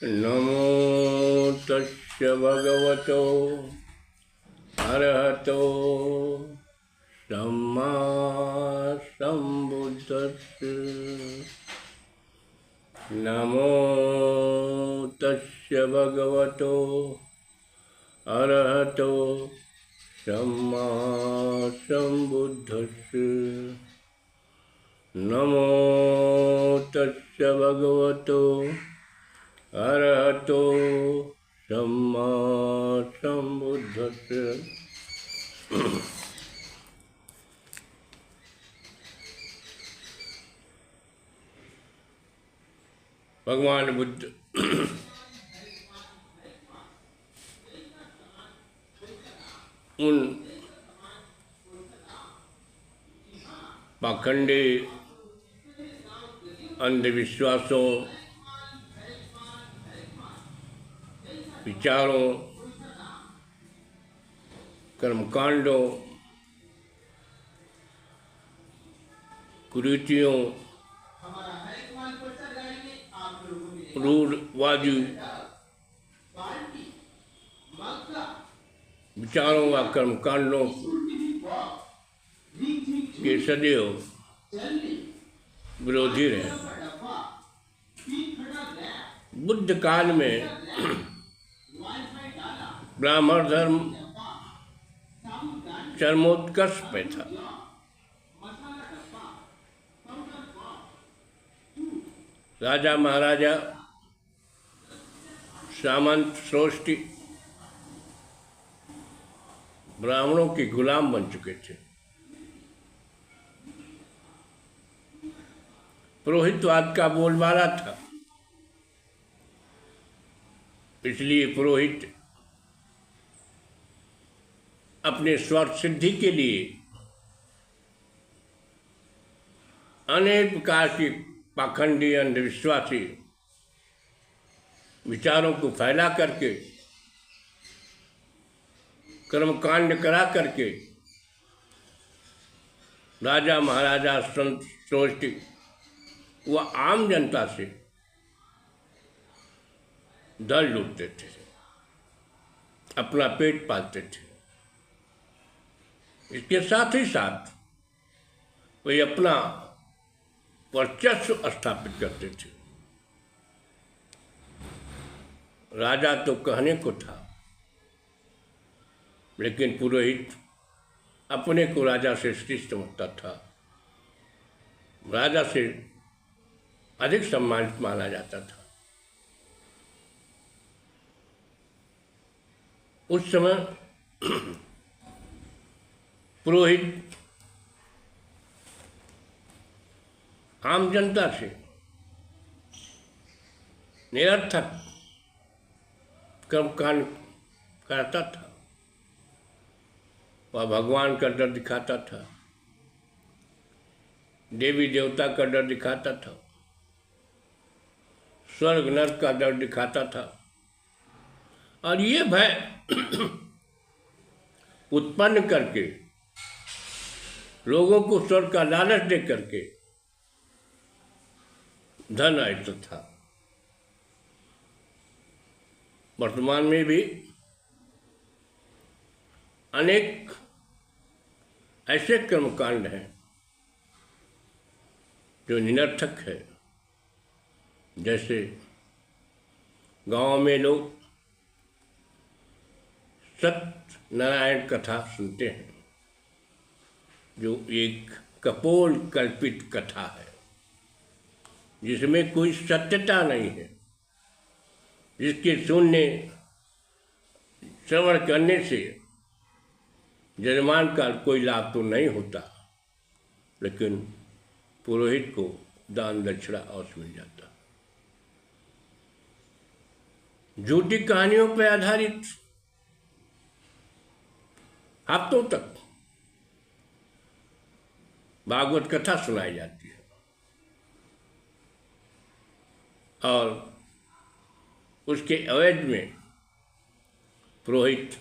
नमो तस्य भगवतो अरहतो सम्मा सम्बुद्धस्य। नमो तस्य भगवतो अरहतो सम्मा सम्बुद्धस्य। नमो तस्य भगवतो अरहतो सम्मा सम्बुद्धस्य। भगवान बुद्ध उन पाखंडी अंधविश्वासों, विचारों, कर्मकांडों, कुरीतियों, रूढ़वादी विचारों व कर्मकांडों के सदैव विरोधी रहे। बुद्ध काल में ब्राह्मण धर्म चरमोत्कर्ष पे था। राजा महाराजा, सामंत, श्रोष्ठी ब्राह्मणों के गुलाम बन चुके थे। पुरोहितवाद का बोलबाला था, इसलिए पुरोहित अपने स्वार्थ सिद्धि के लिए अनेक प्रकार की पाखंडी अंधविश्वासी विचारों को फैला करके, कर्मकांड करा करके राजा महाराजा, संत, श्रोष्ठी व आम जनता से धन लूटते थे, अपना पेट पालते थे। इसके साथ ही साथ वे अपना वर्चस्व स्थापित करते थे। राजा तो कहने को था, लेकिन पुरोहित अपने को राजा से श्रेष्ठ समझता था, राजा से अधिक सम्मानित माना जाता था। उस समय पुरोहित आम जनता से निरर्थक कर्मकांड करता था। वह भगवान का डर दिखाता था, देवी देवता का डर दिखाता था, स्वर्ग नरक का डर दिखाता था। और ये भय उत्पन्न करके लोगों को स्वर्ग का लालच दे करके धन आयत था। वर्तमान में भी अनेक ऐसे कर्मकांड हैं जो निरर्थक है। जैसे गांव में लोग सत्यनारायण कथा सुनते हैं, जो एक कपोल कल्पित कथा है, जिसमें कोई सत्यता नहीं है, जिसके सुनने श्रवण करने से यजमान का कोई लाभ तो नहीं होता, लेकिन पुरोहित को दान दक्षिणा अवश्य मिल जाता। झूठी कहानियों पर आधारित हफ्तों तक भागवत कथा सुनाई जाती है और उसके अवैध में पुरोहित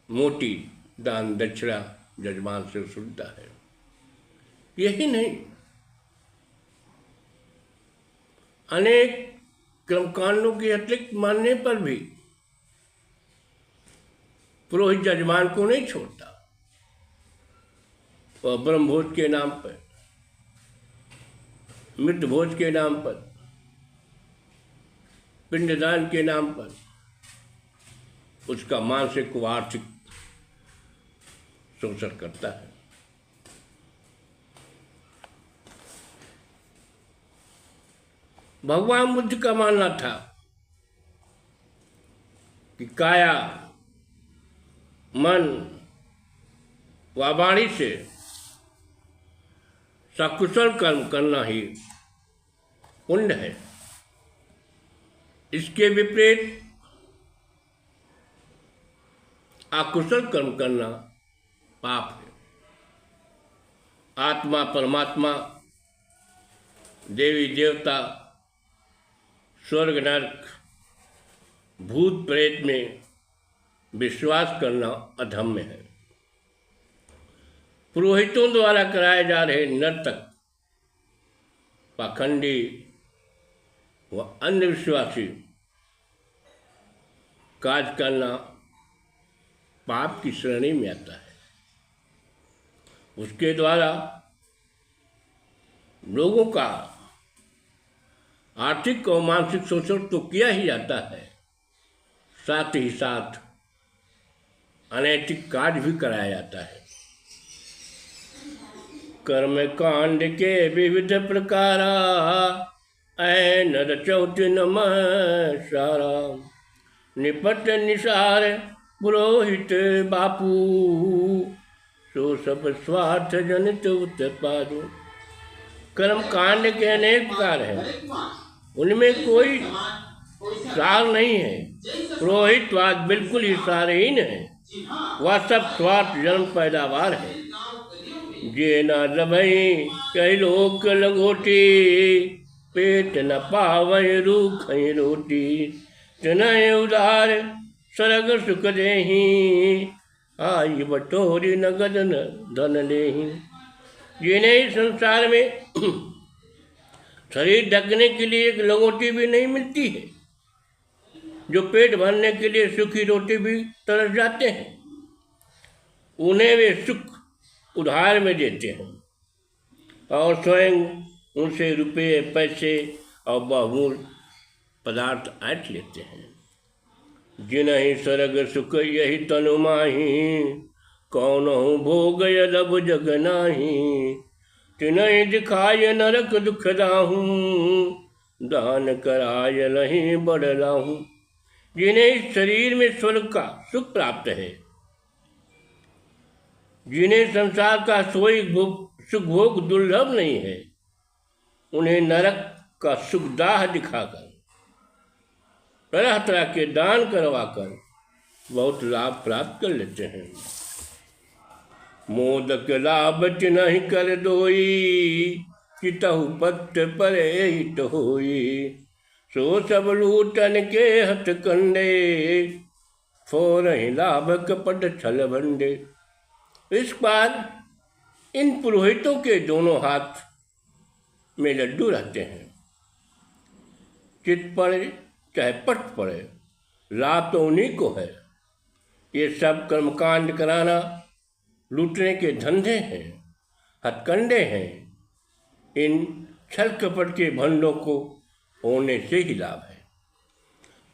मोटी दान दक्षिणा यजमान से सुनता है। यही नहीं, अनेक कर्मकांडों के अतिरिक्त मानने पर भी पुरोहित जजमान को नहीं छोड़ता। और ब्रह्मभोज के नाम पर, मृत भोज के नाम पर, पिंडदान के नाम पर उसका मानसिक व आर्थिक शोषण करता है। भगवान बुद्ध का मानना था कि काया, मन व वाणी से सकुशल कर्म करना ही पुण्य है। इसके विपरीत अकुशल कर्म करना पाप है। आत्मा, परमात्मा, देवी देवता, स्वर्ग नरक, भूत प्रेत में विश्वास करना अधम्य है। पुरोहितों द्वारा कराए जा रहे नर्तक, पाखंडी व अंधविश्वासी कार्य करना पाप की श्रेणी में आता है। उसके द्वारा लोगों का आर्थिक और मानसिक शोषण तो किया ही जाता है, साथ ही साथ अनैतिक कार्य भी कराया जाता है। कर्म कांड के विविध प्रकारा, नर चौथि नमः सारा। निपट निसार पुरोहित बापू, सो सब स्वार्थ जनित उत्पादु। कर्म कांड के अनेक प्रकार हैं, उनमें कोई सार नहीं है। पुरोहितवाद बिल्कुल ही सारहीन है। वह सब स्वार्थ जन्म पैदावार है। जे न लभई कई लोक लंगोटी, पेट न पावई रूखई रोटी। तिनय उदार सरग सुख देही, आई बटोरी नगद न धन लेही। जिन्हें संसार में शरीर ढकने के लिए एक लंगोटी भी नहीं मिलती है, जो पेट भरने के लिए सूखी रोटी भी तरस जाते हैं, उन्हें वे सुख उधार में देते हैं और स्वयं उनसे रुपये, पैसे और बहुमूल्य पदार्थ ऐंठ लेते हैं। जिन्हीं स्वर्ग सुख यही तनु माही, कौनहु भोग यदब जग नाही। तिनहि दिखाय नरक दुख दाहूँ, दान कराय लही बड़ लाहूँ। जिन्हें इस शरीर में स्वर्ग का सुख प्राप्त है, जिन्हें संसार का सोई सुख भोग दुर्लभ नहीं है, उन्हें नरक का सुखदाह दिखाकर, तरह तरह के दान करवाकर बहुत लाभ प्राप्त कर लेते हैं। मोदक लाभ नहीं कर दोई, चितहु पत्त परे हित होई। सो सब लूटन के हथ कंडे, फोरहि लाभ कपट छल भंडे। इस बार इन पुरोहितों के दोनों हाथ में लड्डू रहते हैं। चित पड़े चाहे पट पड़े, लाभ तो उन्हीं को है। ये सब कर्मकांड कराना लूटने के धंधे हैं, हथकंडे हैं। इन छल कपट के भंडों को होने से ही लाभ है।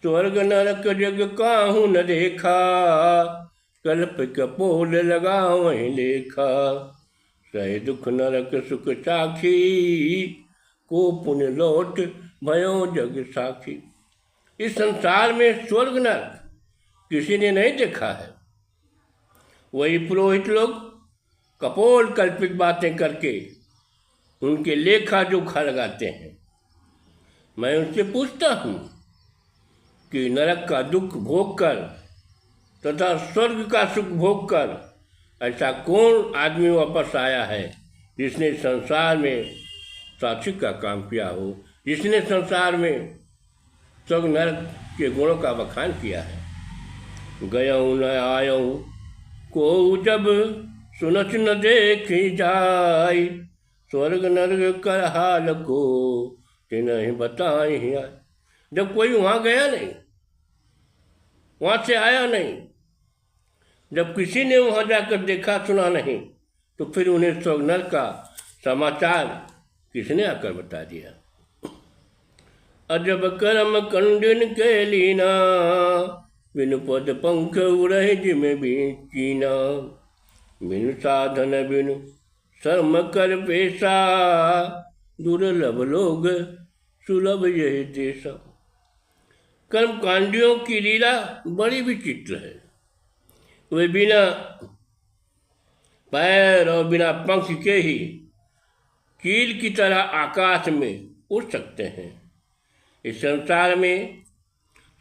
स्वर्ग नरक जग काहू न देखा, कल्प कपोल लगा वहीं लेखा। सहे दुख नरक सुख साखी, को पुण्य लौट भयो जग साखी। इस संसार में स्वर्ग नरक किसी ने नहीं देखा है। वही पुरोहित लोग कपोल कल्पित बातें करके उनके लेखा जोखा लगाते हैं। मैं उनसे पूछता हूँ कि नरक का दुख भोग कर तथा स्वर्ग का सुख भोग कर ऐसा कौन आदमी वापस आया है जिसने संसार में सात्विक का काम किया हो, जिसने संसार में स्वर्ग नरक के गुणों का बखान किया है। गयऊँ न आयऊँ को जब सुनत न देखी जाय, स्वर्ग नरक कर हाल को तिन्हि बताई। जब कोई वहाँ गया नहीं, वहाँ से आया नहीं, जब किसी ने वहाँ जाकर देखा सुना नहीं, तो फिर उन्हें स्वर्गनर का समाचार किसने आकर बता दिया। अजब कर्म कंडिन के लीना, बिनु पद पंख उड़े जिम भी कीना, बिनु साधन बिनु शर्म कर पेशा, दुर्लभ लोग सुलभ यही देशा। कर्मकांडियों की लीला बड़ी विचित्र है। वे बिना पैर और बिना पंख के ही चील की तरह आकाश में उड़ सकते हैं। इस संसार में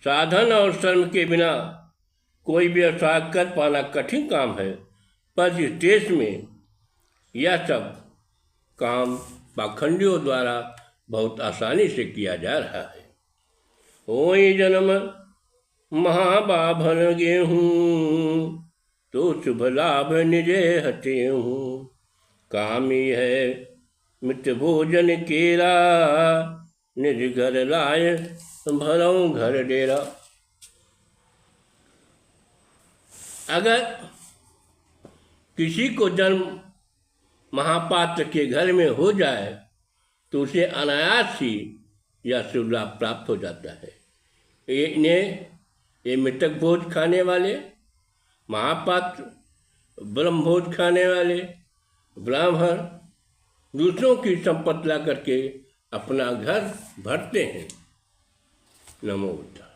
साधन और श्रम के बिना कोई व्यवसाय कर पाना कठिन काम है, पर इस देश में यह सब काम पाखंडियों द्वारा बहुत आसानी से किया जा रहा है। होई जन्म महाबाभन गेहूँ, तो शुभ लाभ निजे हटे हूँ, कामी है मित भोजन केरा, निज घर लाय भरऊँ घर डेरा। अगर किसी को जन्म महापात्र के घर में हो जाए तो उसे अनायास ही यह शुभ लाभ प्राप्त हो जाता है। ये मृतक भोज खाने वाले महापात्र, ब्रह्म भोज खाने वाले ब्राह्मण दूसरों की संपत्ति ला करके अपना घर भरते हैं। नमो बुद्धाय।